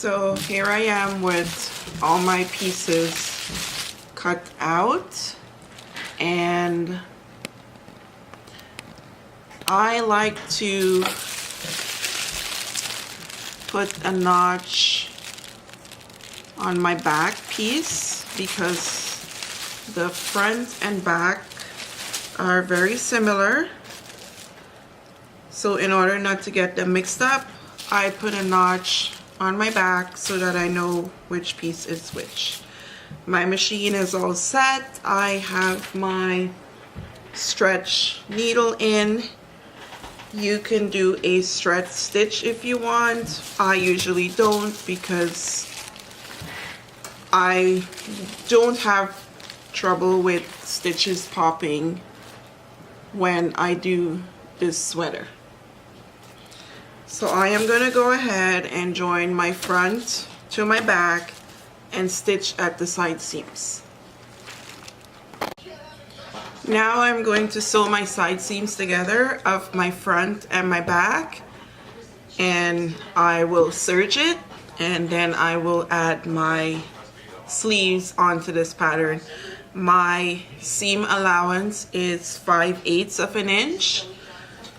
So here I am with all my pieces cut out, and I like to put a notch on my back piece because the front and back are very similar. So in order not to get them mixed up, I put a notch on my back so that I know which piece is which. My machine is all set. I have my stretch needle in. You can do a stretch stitch if you want. I usually don't because I don't have trouble with stitches popping when I do this sweater. So I am going to go ahead and join my front to my back and stitch at the side seams. Now I'm going to sew my side seams together of my front and my back, and I will serge it, and then I will add my sleeves onto this pattern. My seam allowance is 5/8 of an inch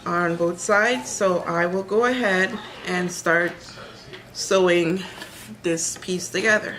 on both sides, so I will go ahead and start sewing this piece together.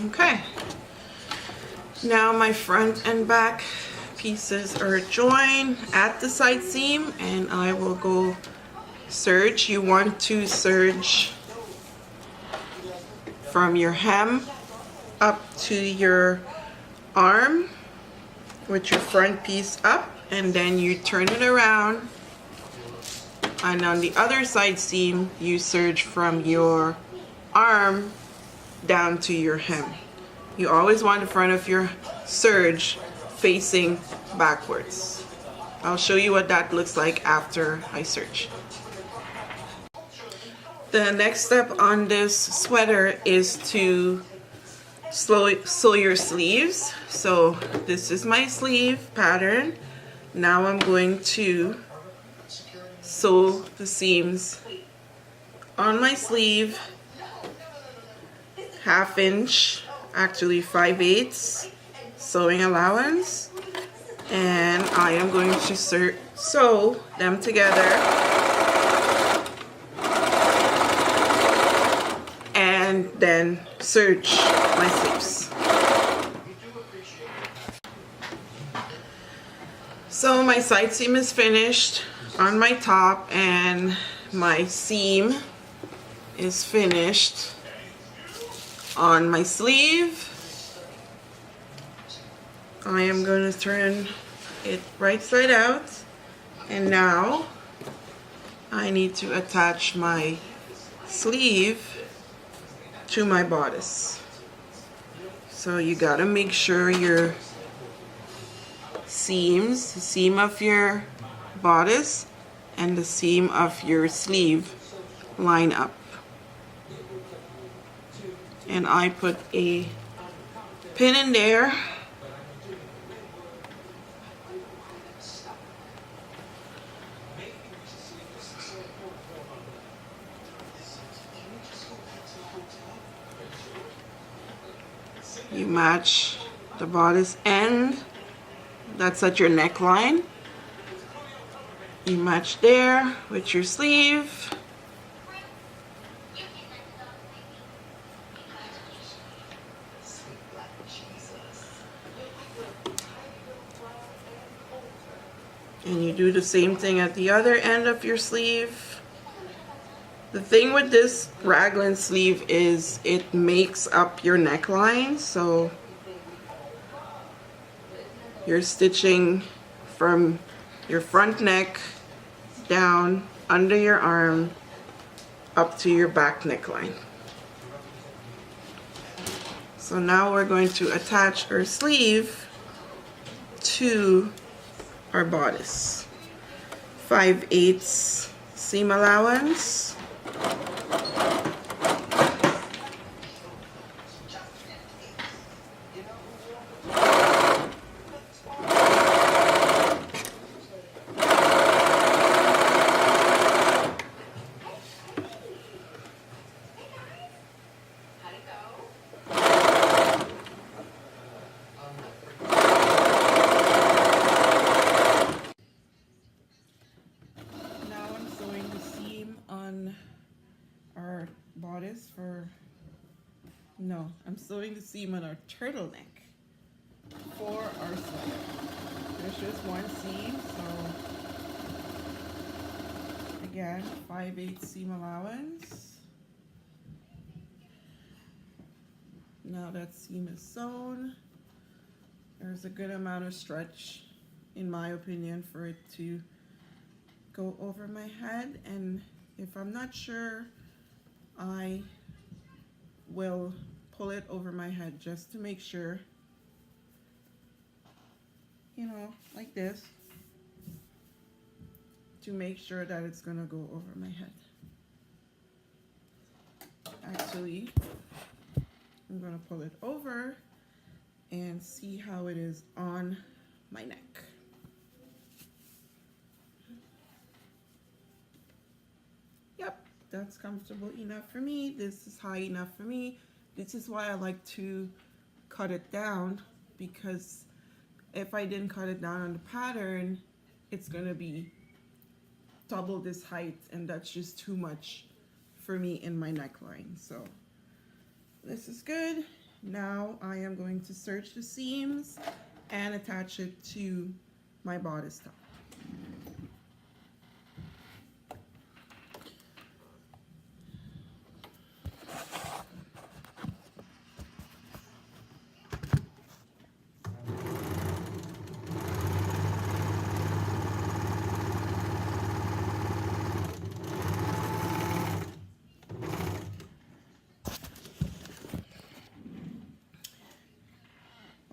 Okay, now my front and back pieces are joined at the side seam, and I will go serge. You want to serge from your hem up to your arm with your front piece up, and then you turn it around, and on the other side seam you serge from your arm down to your hem. You always want the front of your serge facing backwards. I'll show you what that looks like after I serge. The next step on this sweater is to sew your sleeves. So this is my sleeve pattern. Now I'm going to sew the seams on my sleeve, 1/2 inch, actually 5/8 sewing allowance, and I am going to sew them together and then serge my sleeves. So my side seam is finished on my top, and my seam is finished on my sleeve. I am going to turn it right side out, and now I need to attach my sleeve to my bodice. So you gotta make sure your seams, the seam of your bodice and the seam of your sleeve line up. And I put a pin in there. You match the bodice end, that's at your neckline. You match there with your sleeve. And you do the same thing at the other end of your sleeve. The thing with this raglan sleeve is it makes up your neckline, so you're stitching from your front neck down under your arm up to your back neckline. So now we're going to attach our sleeve to our bodice. 5/8 seam allowance. I'm sewing the seam on our turtleneck for our sweater. There's just one seam, so again, 5/8 seam allowance. Now that seam is sewn, there's a good amount of stretch, in my opinion, for it to go over my head, and if I'm not sure, I will pull it over my head just to make sure, you know, like this, to make sure that it's gonna go over my head. Actually, I'm gonna pull it over and see how it is on my neck. Yep, that's comfortable enough for me. This is high enough for me. This is why I like to cut it down, because if I didn't cut it down on the pattern, it's gonna be double this height, and that's just too much for me in my neckline. So this is good. Now I am going to serge the seams and attach it to my bodice top.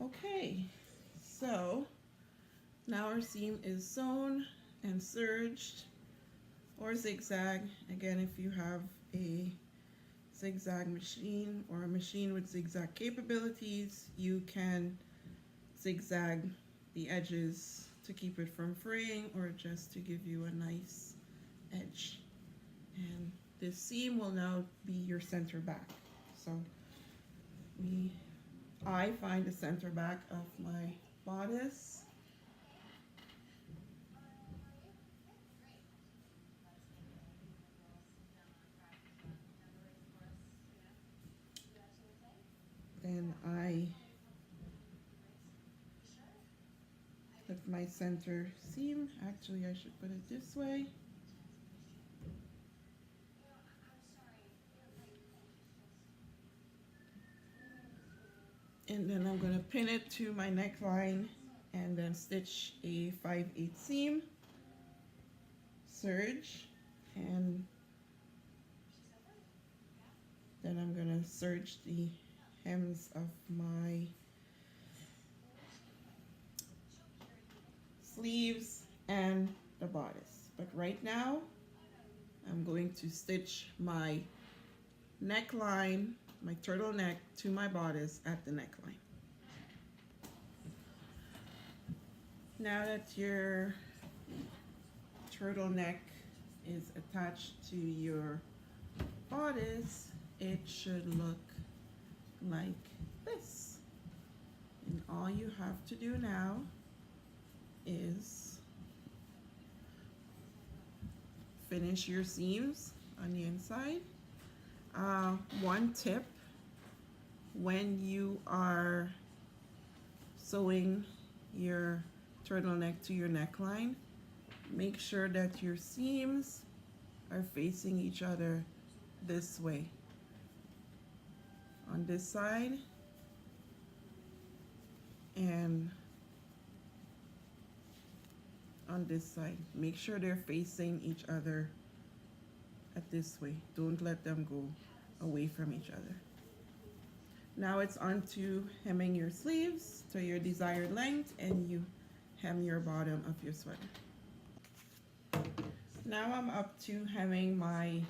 Okay, so now our seam is sewn and serged, or zigzag. Again, if you have a zigzag machine or a machine with zigzag capabilities, you can zigzag the edges to keep it from fraying, or just to give you a nice edge. And this seam will now be your center back. So I find the center back of my bodice. Then I put my center seam. Actually, I should put it this way. And then I'm going to pin it to my neckline and then stitch a 5/8 seam, serge, and then I'm going to serge the hems of my sleeves and the bodice. But right now, I'm going to stitch my neckline, my turtleneck, to my bodice at the neckline. Now that your turtleneck is attached to your bodice, it should look like this. And all you have to do now is finish your seams on the inside. One tip, when you are sewing your turtleneck to your neckline, make sure that your seams are facing each other this way. On this side and on this side. Make sure they're facing each other at this way. Don't let them go away from each other. Now it's on to hemming your sleeves to your desired length, and you hem your bottom of your sweater. Now I'm up to hemming my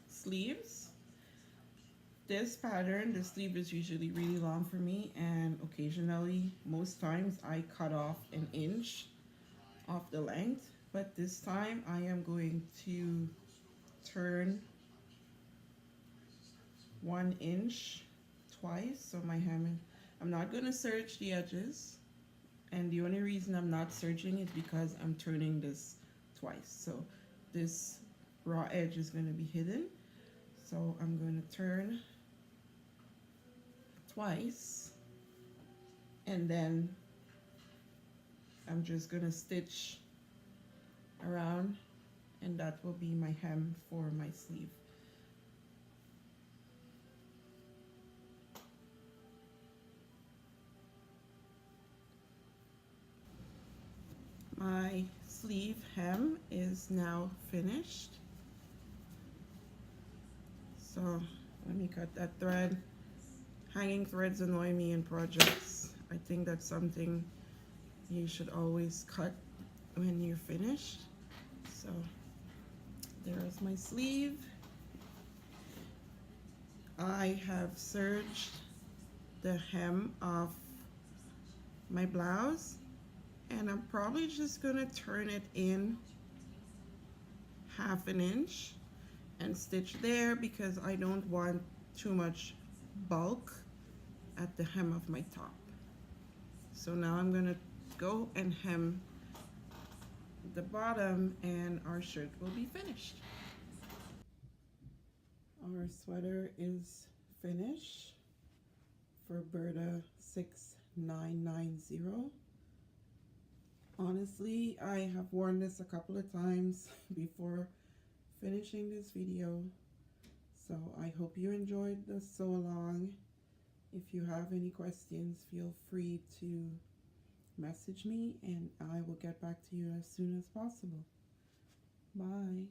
sleeves. This pattern, the sleeve is usually really long for me, and occasionally, most times, I cut off an inch off the length, but this time I am going to turn 1 inch twice. So my hemming, I'm not going to serge the edges, and the only reason I'm not serging is because I'm turning this twice. So this raw edge is going to be hidden, so I'm going to turn twice, and then I'm just going to stitch around, and that will be my hem for my sleeve. My sleeve hem is now finished. So let me cut that thread. Hanging threads annoy me in projects. I think that's something you should always cut when you're finished. So there's my sleeve. I have serged the hem of my blouse, and I'm probably just gonna turn it in 1/2 inch and stitch there because I don't want too much bulk at the hem of my top. So now I'm gonna go and hem the bottom, and our shirt will be finished. Our sweater is finished for Burda 6990. Honestly, I have worn this a couple of times before finishing this video, so I hope you enjoyed the sew along. If you have any questions, feel free to message me and I will get back to you as soon as possible. Bye.